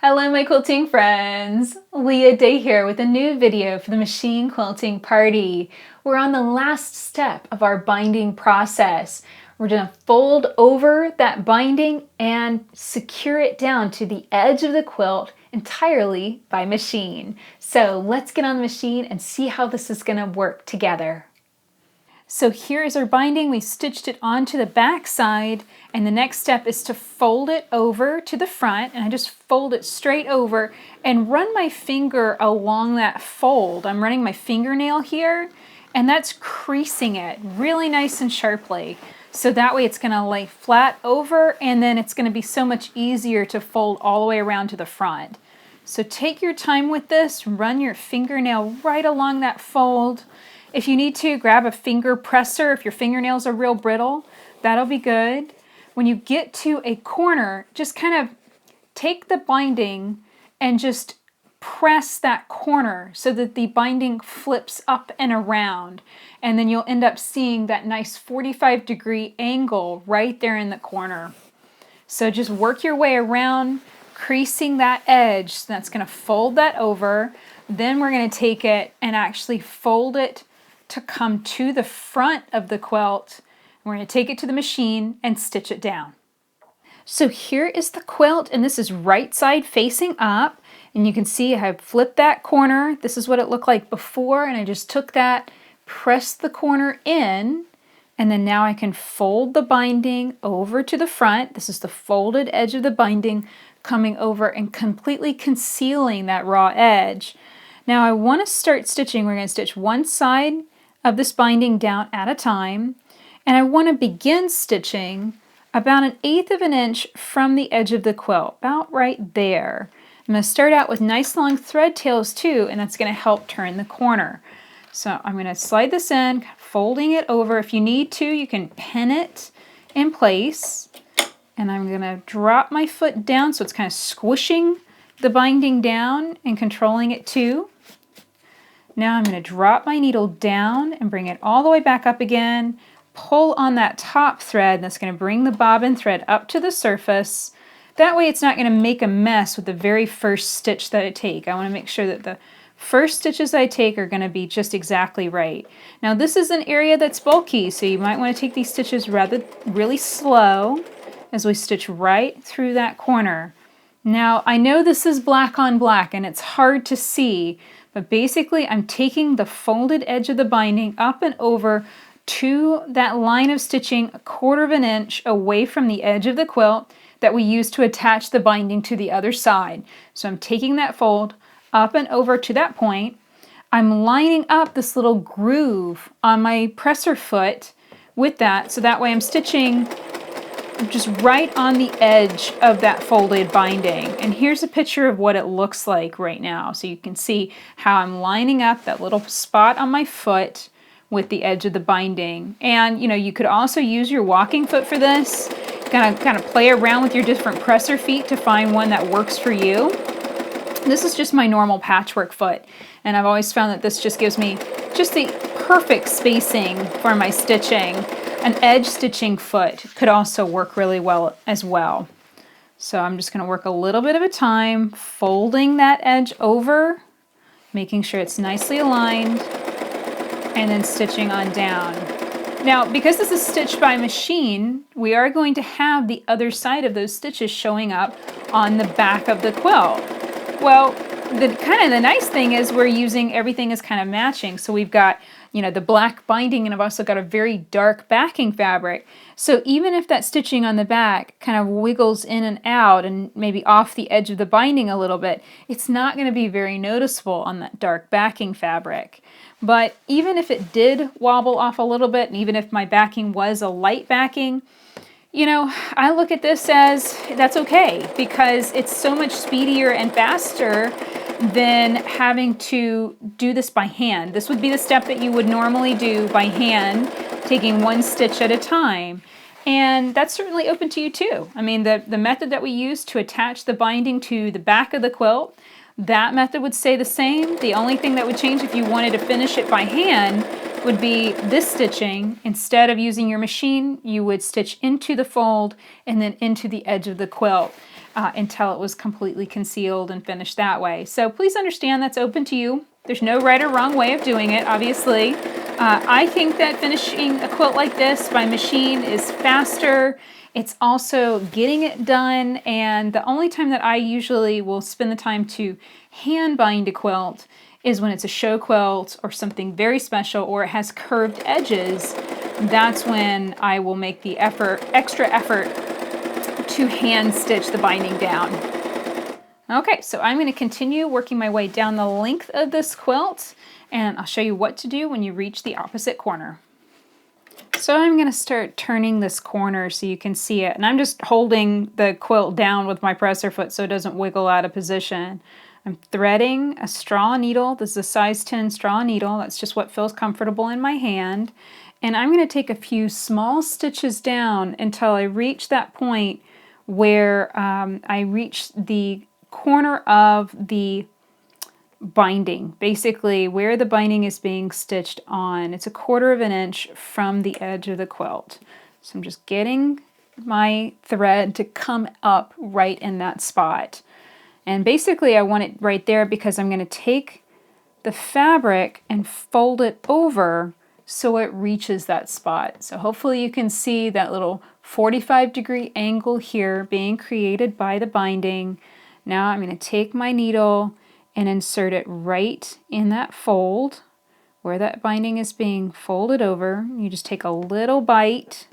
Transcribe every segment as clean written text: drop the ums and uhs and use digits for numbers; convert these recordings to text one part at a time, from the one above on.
Hello my quilting friends! Leah Day here with a new video for the machine quilting party. We're on the last step of our binding process. We're going to fold over that binding and secure it down to the edge of the quilt entirely by machine. So let's get on the machine and see how this is going to work together. So here is our binding. We stitched it onto the back side, and the next step is to fold it over to the front, and I just fold it straight over and run my finger along that fold. I'm running my fingernail here, and that's creasing it really nice and sharply. So that way it's going to lay flat over, and then it's going to be so much easier to fold all the way around to the front. So take your time with this, run your fingernail right along that fold. If you need to, grab a finger presser. If your fingernails are real brittle, that'll be good. When you get to a corner, just kind of take the binding and just press that corner so that the binding flips up and around. And then you'll end up seeing that nice 45-degree angle right there in the corner. So just work your way around, creasing that edge. So that's going to fold that over. Then we're going to take it and actually fold it to come to the front of the quilt. We're going to take it to the machine and stitch it down. So here is the quilt, and this is right side facing up, and you can see I have flipped that corner. This is what it looked like before, and I just took that, pressed the corner in, and then now I can fold the binding over to the front. This is the folded edge of the binding coming over and completely concealing that raw edge. Now I want to start stitching. We're going to stitch one side of this binding down at a time, and I want to begin stitching about 1/8 of an inch from the edge of the quilt, about right there. I'm going to start out with nice long thread tails too, and that's going to help turn the corner. So I'm going to slide this in, folding it over. If you need to, you can pin it in place, and I'm going to drop my foot down so it's kind of squishing the binding down and controlling it too. Now I'm going to drop my needle down and bring it all the way back up again, pull on that top thread, and that's going to bring the bobbin thread up to the surface. That way it's not going to make a mess with the very first stitch that I take. I want to make sure that the first stitches I take are going to be just exactly right. Now this is an area that's bulky, so you might want to take these stitches really slow as we stitch right through that corner. Now I know this is black on black and it's hard to see, but basically I'm taking the folded edge of the binding up and over to that line of stitching 1/4 of an inch away from the edge of the quilt that we use to attach the binding to the other side. So I'm taking that fold up and over to that point. I'm lining up this little groove on my presser foot with that, so that way I'm stitching just right on the edge of that folded binding. And here's a picture of what it looks like right now. So you can see how I'm lining up that little spot on my foot with the edge of the binding. And you know, you could also use your walking foot for this. Kind of play around with your different presser feet to find one that works for you. This is just my normal patchwork foot, and I've always found that this just gives me just the perfect spacing for my stitching. An edge stitching foot could also work really well as well. So I'm just going to work a little bit at a time, folding that edge over, making sure it's nicely aligned, and then stitching on down. Now, because this is stitched by machine, we are going to have the other side of those stitches showing up on the back of the quilt. Well, the nice thing is we're using everything is kind of matching. So we've got, you know, the black binding, and I've also got a very dark backing fabric. So even if that stitching on the back kind of wiggles in and out and maybe off the edge of the binding a little bit, it's not going to be very noticeable on that dark backing fabric. But even if it did wobble off a little bit, and even if my backing was a light backing, you know, I look at this as that's okay, because it's so much speedier and faster than having to do this by hand. This would be the step that you would normally do by hand, taking one stitch at a time. And that's certainly open to you too. I mean, the method that we use to attach the binding to the back of the quilt, that method would stay the same. The only thing that would change if you wanted to finish it by hand would be this stitching. Instead of using your machine, you would stitch into the fold and then into the edge of the quilt. until it was completely concealed and finished that way. So please understand that's open to you. There's no right or wrong way of doing it, obviously. I think that finishing a quilt like this by machine is faster. It's also getting it done, and the only time that I usually will spend the time to hand bind a quilt is when it's a show quilt or something very special, or it has curved edges. That's when I will make the extra effort to hand stitch the binding down. Okay, so I'm going to continue working my way down the length of this quilt, and I'll show you what to do when you reach the opposite corner. So I'm going to start turning this corner so you can see it, and I'm just holding the quilt down with my presser foot so it doesn't wiggle out of position. I'm threading a straw needle. This is a size 10 straw needle. That's just what feels comfortable in my hand. And I'm going to take a few small stitches down until I reach that point where I reach the corner of the binding, basically where the binding is being stitched on. It's 1/4 of an inch from the edge of the quilt. So I'm just getting my thread to come up right in that spot. And basically I want it right there because I'm going to take the fabric and fold it over so it reaches that spot. So hopefully you can see that little 45-degree angle here being created by the binding. Now I'm going to take my needle and insert it right in that fold where that binding is being folded over. You just take a little bite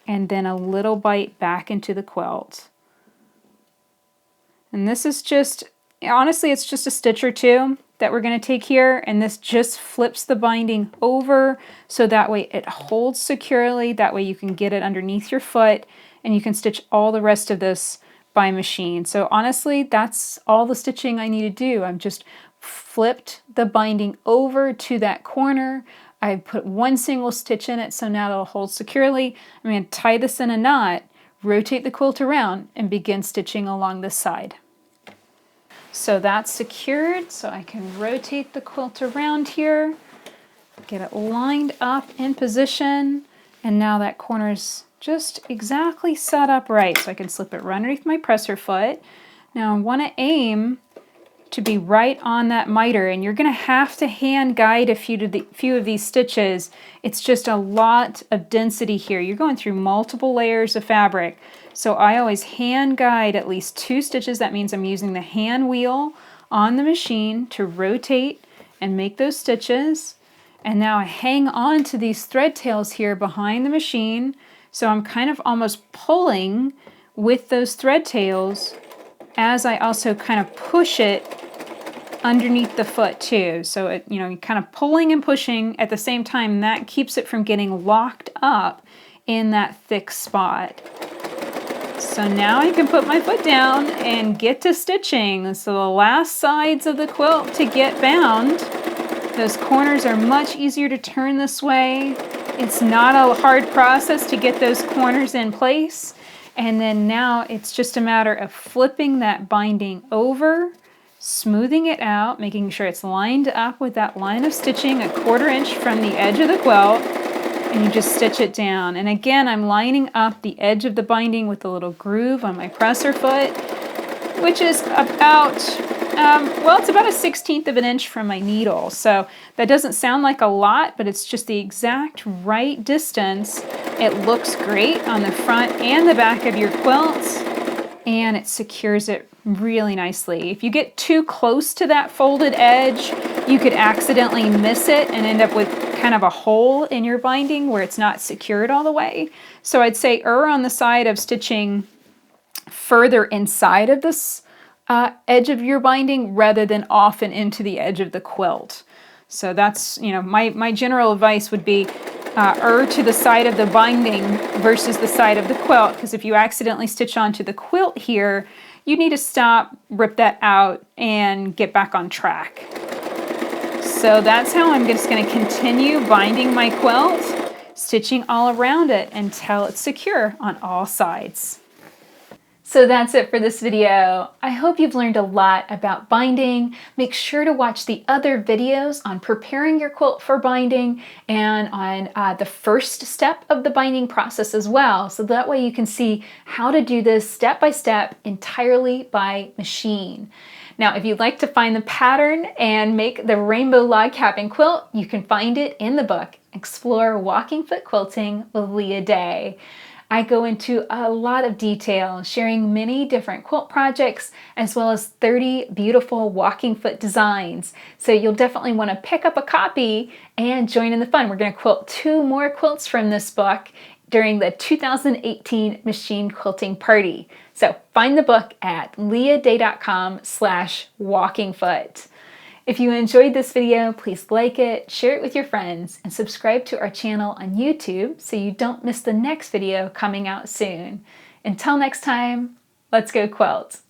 and then a little bite back into the quilt. And this is just, honestly, it's just a stitch or two that we're going to take here, and this just flips the binding over so that way it holds securely. That way you can get it underneath your foot and you can stitch all the rest of this by machine. So honestly, that's all the stitching I need to do. I've just flipped the binding over to that corner. I put one single stitch in it so now it'll hold securely. I'm going to tie this in a knot, rotate the quilt around, and begin stitching along this side. So that's secured, so I can rotate the quilt around here, get it lined up in position, and now that corner's just exactly set up right, so I can slip it right underneath my presser foot. Now I want to aim to be right on that miter, and you're going to have to hand guide a few of these stitches. It's just a lot of density here. You're going through multiple layers of fabric. So I always hand guide at least 2 stitches. That means I'm using the hand wheel on the machine to rotate and make those stitches. And now I hang on to these thread tails here behind the machine. So I'm kind of almost pulling with those thread tails as I also kind of push it underneath the foot too. So it, you're kind of pulling and pushing at the same time, and that keeps it from getting locked up in that thick spot. So now I can put my foot down and get to stitching. So the last sides of the quilt to get bound. Those corners are much easier to turn this way. It's not a hard process to get those corners in place. And then now it's just a matter of flipping that binding over, smoothing it out, making sure it's lined up with that line of stitching 1/4 inch from the edge of the quilt. And you just stitch it down. And again, I'm lining up the edge of the binding with a little groove on my presser foot, which is about, it's about 1/16 of an inch from my needle. So that doesn't sound like a lot, but it's just the exact right distance. It looks great on the front and the back of your quilt, and it secures it really nicely. If you get too close to that folded edge, you could accidentally miss it and end up with kind of a hole in your binding where it's not secured all the way. So I'd say err on the side of stitching further inside of this edge of your binding rather than off and into the edge of the quilt. So that's, my general advice would be err to the side of the binding versus the side of the quilt, because if you accidentally stitch onto the quilt here, you need to stop, rip that out, and get back on track. So that's how I'm just going to continue binding my quilt, stitching all around it until it's secure on all sides. So that's it for this video. I hope you've learned a lot about binding. Make sure to watch the other videos on preparing your quilt for binding and on the first step of the binding process as well. So that way you can see how to do this step by step entirely by machine. Now, if you'd like to find the pattern and make the rainbow log cabin quilt, you can find it in the book, Explore Walking Foot Quilting with Leah Day. I go into a lot of detail, sharing many different quilt projects, as well as 30 beautiful walking foot designs. So you'll definitely want to pick up a copy and join in the fun. We're going to quilt 2 more quilts from this book during the 2018 Machine Quilting Party. So find the book at leahday.com/walkingfoot. If you enjoyed this video, please like it, share it with your friends, and subscribe to our channel on YouTube so you don't miss the next video coming out soon. Until next time, let's go quilt!